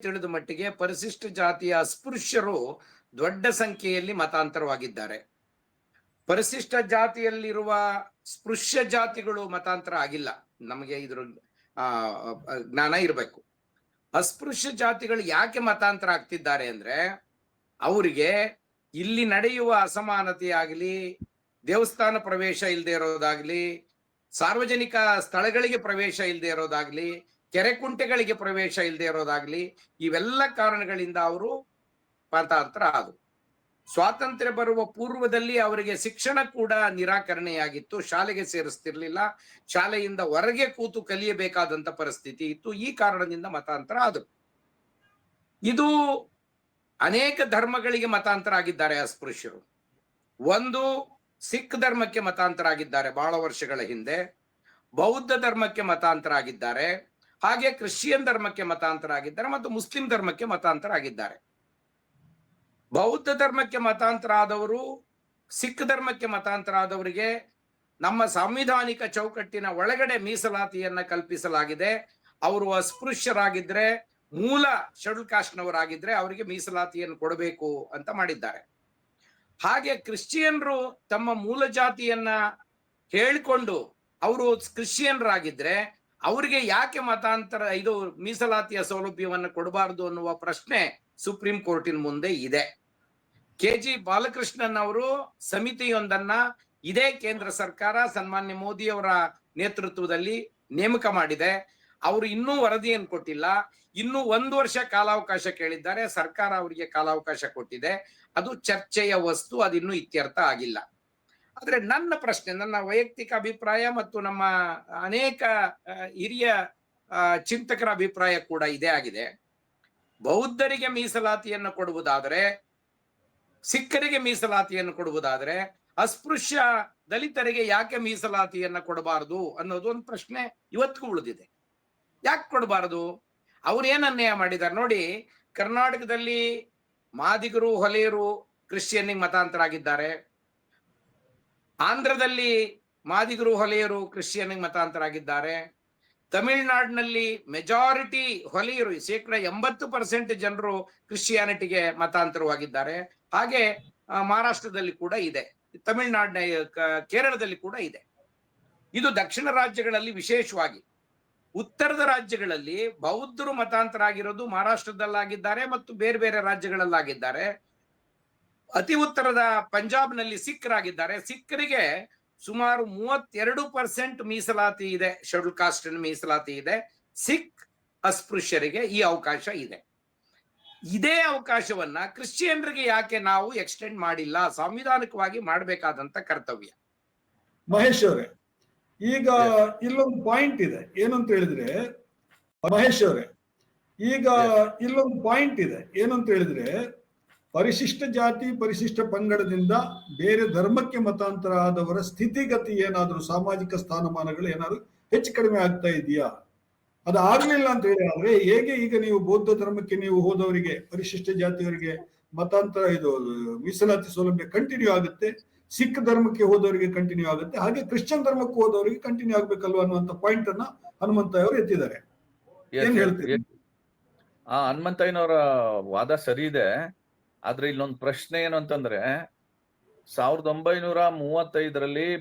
ತಿಳಿದ ಮಟ್ಟಿಗೆ ಪರಿಶಿಷ್ಟ ಜಾತಿಯ ಅಸ್ಪೃಶ್ಯರು ದೊಡ್ಡ ಸಂಖ್ಯೆಯಲ್ಲಿ ಮತಾಂತರವಾಗಿದ್ದಾರೆ. ಪರಿಶಿಷ್ಟ ಜಾತಿಯಲ್ಲಿರುವ ಸ್ಪೃಶ್ಯ ಜಾತಿಗಳು ಮತಾಂತರ ಆಗಿಲ್ಲ. ನಮಗೆ ಇದ್ರ ಜ್ಞಾನ ಇರಬೇಕು. ಅಸ್ಪೃಶ್ಯ ಜಾತಿಗಳು ಯಾಕೆ ಮತಾಂತರ ಆಗ್ತಿದ್ದಾರೆ ಅಂದ್ರೆ, ಅವರಿಗೆ ಇಲ್ಲಿ ನಡೆಯುವ ಅಸಮಾನತೆ ಆಗಲಿ, ದೇವಸ್ಥಾನ ಪ್ರವೇಶ ಇಲ್ಲದೆ ಇರೋದಾಗ್ಲಿ, ಸಾರ್ವಜನಿಕ ಸ್ಥಳಗಳಿಗೆ ಪ್ರವೇಶ ಇಲ್ಲದೆ ಇರೋದಾಗ್ಲಿ, ಕೆರೆ ಕುಂಟೆಗಳಿಗೆ ಪ್ರವೇಶ ಇಲ್ಲದೆ ಇರೋದಾಗ್ಲಿ, ಇವೆಲ್ಲ ಕಾರಣಗಳಿಂದ ಅವರು ಮತಾಂತರ ಆದರು. ಸ್ವಾತಂತ್ರ್ಯ ಬರುವ ಪೂರ್ವದಲ್ಲಿ ಅವರಿಗೆ ಶಿಕ್ಷಣ ಕೂಡ ನಿರಾಕರಣೆಯಾಗಿತ್ತು, ಶಾಲೆಗೆ ಸೇರಿಸ್ತಿರ್ಲಿಲ್ಲ, ಶಾಲೆಯಿಂದ ಹೊರಗೆ ಕೂತು ಕಲಿಯಬೇಕಾದಂತ ಪರಿಸ್ಥಿತಿ ಇತ್ತು. ಈ ಕಾರಣದಿಂದ ಮತಾಂತರ ಆದರು. ಇದು ಅನೇಕ ಧರ್ಮಗಳಿಗೆ ಮತಾಂತರ ಆಗಿದ್ದಾರೆ ಅಸ್ಪೃಶ್ಯರು. ಒಂದು, ಸಿಖ್ ಧರ್ಮಕ್ಕೆ ಮತಾಂತರ ಆಗಿದ್ದಾರೆ ಬಹಳ ವರ್ಷಗಳ ಹಿಂದೆ, ಬೌದ್ಧ ಧರ್ಮಕ್ಕೆ ಮತಾಂತರ ಆಗಿದ್ದಾರೆ, ಹಾಗೆ ಕ್ರಿಶ್ಚಿಯನ್ ಧರ್ಮಕ್ಕೆ ಮತಾಂತರ ಆಗಿದ್ದಾರೆ ಮತ್ತು ಮುಸ್ಲಿಂ ಧರ್ಮಕ್ಕೆ ಮತಾಂತರ ಆಗಿದ್ದಾರೆ. ಬೌದ್ಧ ಧರ್ಮಕ್ಕೆ ಮತಾಂತರ ಆದವರು, ಸಿಖ್ ಧರ್ಮಕ್ಕೆ ಮತಾಂತರ ಆದವರಿಗೆ ನಮ್ಮ ಸಾಂವಿಧಾನಿಕ ಚೌಕಟ್ಟಿನ ಒಳಗಡೆ ಮೀಸಲಾತಿಯನ್ನ ಕಲ್ಪಿಸಲಾಗಿದೆ. ಅವರು ಅಸ್ಪೃಶ್ಯರಾಗಿದ್ರೆ, ಮೂಲ ಶೆಡ್ಯೂಲ್ ಕಾಸ್ಟ್ನವರಾಗಿದ್ರೆ ಅವರಿಗೆ ಮೀಸಲಾತಿಯನ್ನು ಕೊಡಬೇಕು ಅಂತ ಮಾಡಿದ್ದಾರೆ. ಹಾಗೆ ಕ್ರಿಶ್ಚಿಯನ್ರು ತಮ್ಮ ಮೂಲ ಜಾತಿಯನ್ನ ಹೇಳಿಕೊಂಡು ಅವರು ಕ್ರಿಶ್ಚಿಯನ್ರಾಗಿದ್ರೆ ಅವರಿಗೆ ಯಾಕೆ ಮತಾಂತರ ಇದು ಮೀಸಲಾತಿಯ ಸೌಲಭ್ಯವನ್ನು ಕೊಡಬಾರದು ಅನ್ನುವ ಪ್ರಶ್ನೆ ಸುಪ್ರೀಂ ಕೋರ್ಟಿನ ಮುಂದೆ ಇದೆ. KG ಬಾಲಕೃಷ್ಣನ್ ಅವರು ಸಮಿತಿಯೊಂದನ್ನ ಇದೇ ಕೇಂದ್ರ ಸರ್ಕಾರ ಸನ್ಮಾನ್ಯ ಮೋದಿಯವರ ನೇತೃತ್ವದಲ್ಲಿ ನೇಮಕ ಮಾಡಿದೆ. ಅವರು ಇನ್ನೂ ವರದಿಯನ್ನು ಕೊಟ್ಟಿಲ್ಲ. ಇನ್ನೂ 1 ವರ್ಷ ಕಾಲಾವಕಾಶ ಕೇಳಿದ್ದಾರೆ. ಸರ್ಕಾರ ಅವರಿಗೆ ಕಾಲಾವಕಾಶ ಕೊಟ್ಟಿದೆ. ಅದು ಚರ್ಚೆಯ ವಸ್ತು, ಅದಿನ್ನೂ ಇತ್ಯರ್ಥ ಆಗಿಲ್ಲ. ಆದ್ರೆ ನನ್ನ ಪ್ರಶ್ನೆ, ನನ್ನ ವೈಯಕ್ತಿಕ ಅಭಿಪ್ರಾಯ ಮತ್ತು ನಮ್ಮ ಅನೇಕ ಹಿರಿಯ ಚಿಂತಕರ ಅಭಿಪ್ರಾಯ ಕೂಡ ಇದೇ ಆಗಿದೆ. ಬೌದ್ಧರಿಗೆ ಮೀಸಲಾತಿಯನ್ನು ಕೊಡುವುದಾದರೆ, ಸಿಖ್ಖರಿಗೆ ಮೀಸಲಾತಿಯನ್ನು ಕೊಡುವುದಾದರೆ, ಅಸ್ಪೃಶ್ಯ ದಲಿತರಿಗೆ ಯಾಕೆ ಮೀಸಲಾತಿಯನ್ನ ಕೊಡಬಾರದು ಅನ್ನೋದು ಒಂದು ಪ್ರಶ್ನೆ ಇವತ್ತಿಗೂ ಉಳಿದಿದೆ. ಯಾಕೆ ಕೊಡಬಾರದು? ಅವ್ರು ಏನ್ ಅನ್ಯಾಯ ಮಾಡಿದ್ದಾರೆ ನೋಡಿ. ಕರ್ನಾಟಕದಲ್ಲಿ ಮಾದಿಗರು, ಹೊಲೆಯರು ಕ್ರಿಶ್ಚಿಯನ್ನಿಗೆ ಮತಾಂತರ ಆಗಿದ್ದಾರೆ. ಆಂಧ್ರದಲ್ಲಿ ಮಾದಿಗರು, ಹೊಲೆಯರು ಕ್ರಿಶ್ಚಿಯನ್ನಿಗೆ ಮತಾಂತರ ಆಗಿದ್ದಾರೆ. ತಮಿಳುನಾಡಿನಲ್ಲಿ ಮೆಜಾರಿಟಿ ಹೊಲೆಯರು, 80% ಜನರು ಕ್ರಿಶ್ಚಿಯಾನಿಟಿಗೆ ಮತಾಂತರವಾಗಿದ್ದಾರೆ. ಹಾಗೆ ಮಹಾರಾಷ್ಟ್ರದಲ್ಲಿ ಕೂಡ ಇದೆ, ತಮಿಳುನಾಡಿನ ಕೇರಳದಲ್ಲಿ ಕೂಡ ಇದೆ. ಇದು ದಕ್ಷಿಣ ರಾಜ್ಯಗಳಲ್ಲಿ ವಿಶೇಷವಾಗಿ. ಉತ್ತರದ ರಾಜ್ಯಗಳಲ್ಲಿ ಬೌದ್ಧರು ಮತಾಂತರ ಆಗಿರೋದು ಮಹಾರಾಷ್ಟ್ರದಲ್ಲಾಗಿದ್ದಾರೆ ಮತ್ತು ಬೇರೆ ಬೇರೆ ರಾಜ್ಯಗಳಲ್ಲಾಗಿದ್ದಾರೆ. ಅತಿ ಉತ್ತರದ ಪಂಜಾಬ್ನಲ್ಲಿ ಸಿಖ್ರಾಗಿದ್ದಾರೆ. ಸಿಖ್ರಿಗೆ ಸುಮಾರು 32% ಮೀಸಲಾತಿ ಇದೆ, ಶೆಡ್ಯೂಲ್ ಕಾಸ್ಟ್ ಮೀಸಲಾತಿ ಇದೆ. ಸಿಖ್ ಅಸ್ಪೃಶ್ಯರಿಗೆ ಈ ಅವಕಾಶ ಇದೆ. ಇದೇ ಅವಕಾಶವನ್ನ ಕ್ರಿಶ್ಚಿಯನ್ರಿಗೆ ಯಾಕೆ ನಾವು ಎಕ್ಸ್ಟೆಂಡ್ ಮಾಡಿಲ್ಲ? ಸಾಂವಿಧಾನಿಕವಾಗಿ ಮಾಡಬೇಕಾದಂತ ಕರ್ತವ್ಯ. ಮಹೇಶ್ ಅವರೇ, ಈಗ ಇಲ್ಲೊಂದು ಪಾಯಿಂಟ್ ಇದೆ. ಏನಂತ ಹೇಳಿದ್ರೆ ಮಹೇಶ್ ಅವರೇ, ಈಗ ಇಲ್ಲೊಂದು ಪಾಯಿಂಟ್ ಇದೆ. ಏನಂತ ಹೇಳಿದ್ರೆ, ಪರಿಶಿಷ್ಟ ಜಾತಿ ಪರಿಶಿಷ್ಟ ಪಂಗಡದಿಂದ ಬೇರೆ ಧರ್ಮಕ್ಕೆ ಮತಾಂತರ ಆದವರ ಸ್ಥಿತಿಗತಿ ಏನಾದರೂ, ಸಾಮಾಜಿಕ ಸ್ಥಾನಮಾನಗಳು ಏನಾದ್ರು ಹೆಚ್ಚು ಕಡಿಮೆ ಆಗ್ತಾ ಇದೆಯಾ? ಅದು ಆಗ್ಲಿಲ್ಲ ಅಂತ ಹೇಳಿ ಆದ್ರೆ ಹೇಗೆ ಈಗ ನೀವು ಬೌದ್ಧ ಧರ್ಮಕ್ಕೆ ನೀವು ಹೋದವರಿಗೆ, ಪರಿಶಿಷ್ಟ ಜಾತಿಯವರಿಗೆ ಮತಾಂತರ ಇದು ಮೀಸಲಾತಿ ಸೌಲಭ್ಯ ಕಂಟಿನ್ಯೂ ಆಗುತ್ತೆ, ಸಿಖ್ ಧರ್ಮಕ್ಕೆ ಹೋದವರಿಗೆ ಕಂಟಿನ್ಯೂ ಆಗುತ್ತೆ, ಹಾಗೆ ಕ್ರಿಶ್ಚಿಯನ್ ಧರ್ಮಕ್ಕೆ ಹೋದವರಿಗೆ ಕಂಟಿನ್ಯೂ ಆಗ್ಬೇಕಲ್ವಾ ಅನ್ನುವಂತ ಪಾಯಿಂಟ್ ಅನ್ನ ಹನುಮಂತಯ್ಯವರು ಎತ್ತಿದ್ದಾರೆ. ಏನ್ ಹೇಳ್ತೀರಿ? ಹನುಮಂತಯ್ಯನವರ ವಾದ ಸರಿ ಇದೆ. ಆದ್ರೆ ಇಲ್ಲೊಂದು ಪ್ರಶ್ನೆ ಏನು ಅಂತಂದ್ರೆ, 1935